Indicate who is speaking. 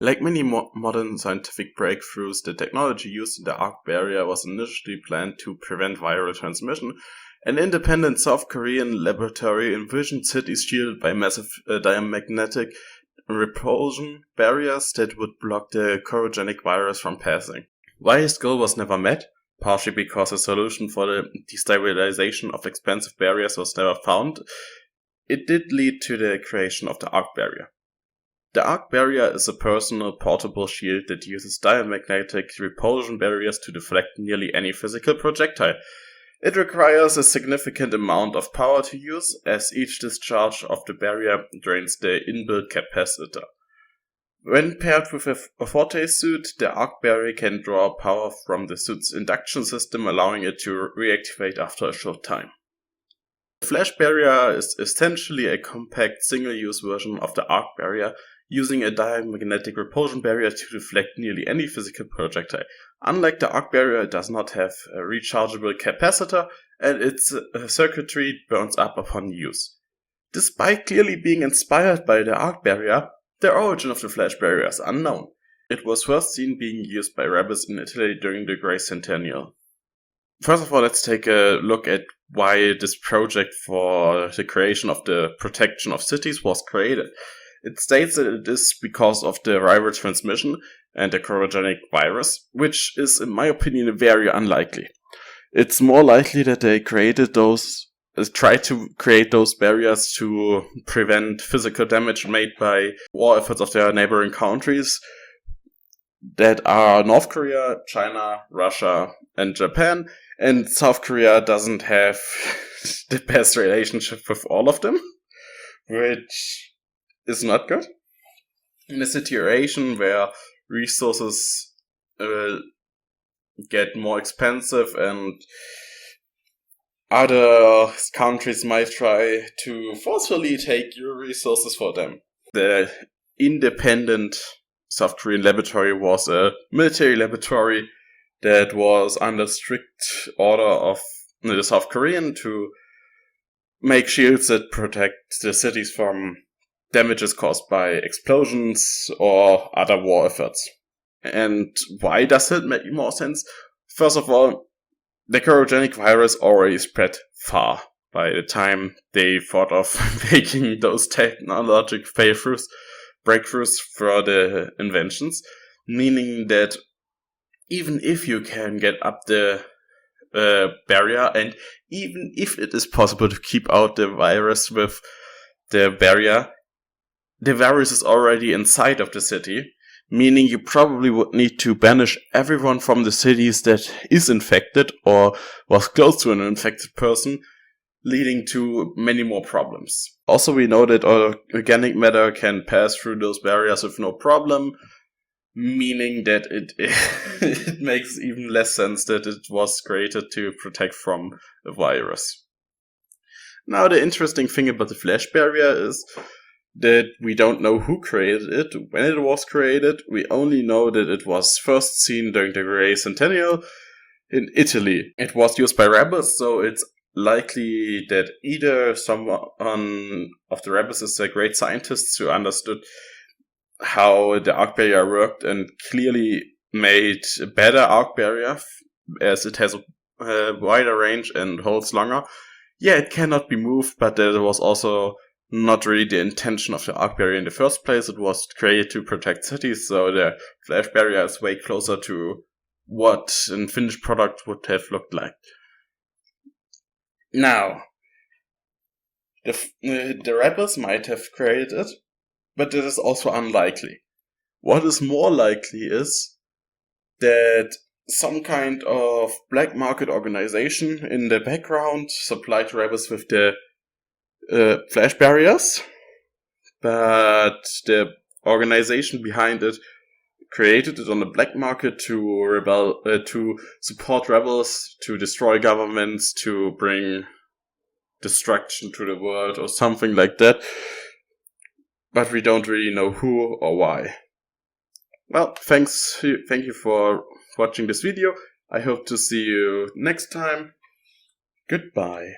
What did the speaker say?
Speaker 1: Like many modern scientific breakthroughs, the technology used in the arc barrier was initially planned to prevent viral transmission. An independent South Korean laboratory envisioned cities shielded by massive diamagnetic repulsion barriers that would block the chorogenic virus from passing. Why his goal was never met? Partially because a solution for the destabilization of expensive barriers was never found, it did lead to the creation of the arc barrier. The arc barrier is a personal portable shield that uses diamagnetic repulsion barriers to deflect nearly any physical projectile. It requires a significant amount of power to use, as each discharge of the barrier drains the inbuilt capacitor. When paired with a forte suit, the arc barrier can draw power from the suit's induction system, allowing it to reactivate after a short time. The flash barrier is essentially a compact single-use version of the arc barrier, using a diamagnetic repulsion barrier to deflect nearly any physical projectile. Unlike the arc barrier, it does not have a rechargeable capacitor, and its circuitry burns up upon use. Despite clearly being inspired by the arc barrier, the origin of the flash barrier is unknown. It was first seen being used by rebels in Italy during the Grey Centennial. First of all, let's take a look at why this project for the creation of the protection of cities was created. It states that it is because of the viral transmission and the chorogenic virus, which is, in my opinion, very unlikely. It's more likely that they tried to create those barriers to prevent physical damage made by war efforts of their neighboring countries that are North Korea, China, Russia, and Japan. And South Korea doesn't have the best relationship with all of them, which is not good. In a situation where resources get more expensive and other countries might try to forcefully take your resources for them. The independent South Korean laboratory was a military laboratory that was under strict order of the South Korean to make shields that protect the cities from damages caused by explosions or other war efforts. And why does it make more sense? First of all, the chorogenic virus already spread far by the time they thought of making those technological breakthroughs for the inventions, meaning that even if you can get up the barrier, and even if it is possible to keep out the virus with the barrier, the virus is already inside of the city, meaning you probably would need to banish everyone from the cities that is infected or was close to an infected person, leading to many more problems. Also, we know that organic matter can pass through those barriers with no problem, meaning that it makes even less sense that it was created to protect from a virus. Now, the interesting thing about the flash barrier is that we don't know who created it, when it was created. We only know that it was first seen during the Grey Centennial in Italy. It was used by rebels, so it's likely that either someone of the rebels is a great scientist who understood how the arc barrier worked and clearly made a better arc barrier as it has a wider range and holds longer. Yeah, it cannot be moved, but there was also not really the intention of the arc barrier in the first place. It was created to protect cities, so the flash barrier is way closer to what a finished product would have looked like. Now, the rebels might have created it, but this is also unlikely. What is more likely is that some kind of black market organization in the background supplied rebels with the flash barriers, but the organization behind it created it on the black market to support rebels, to destroy governments, to bring destruction to the world or something like that. But we don't really know who or why. Well, thank you for watching this video. I hope to see you next time. Goodbye.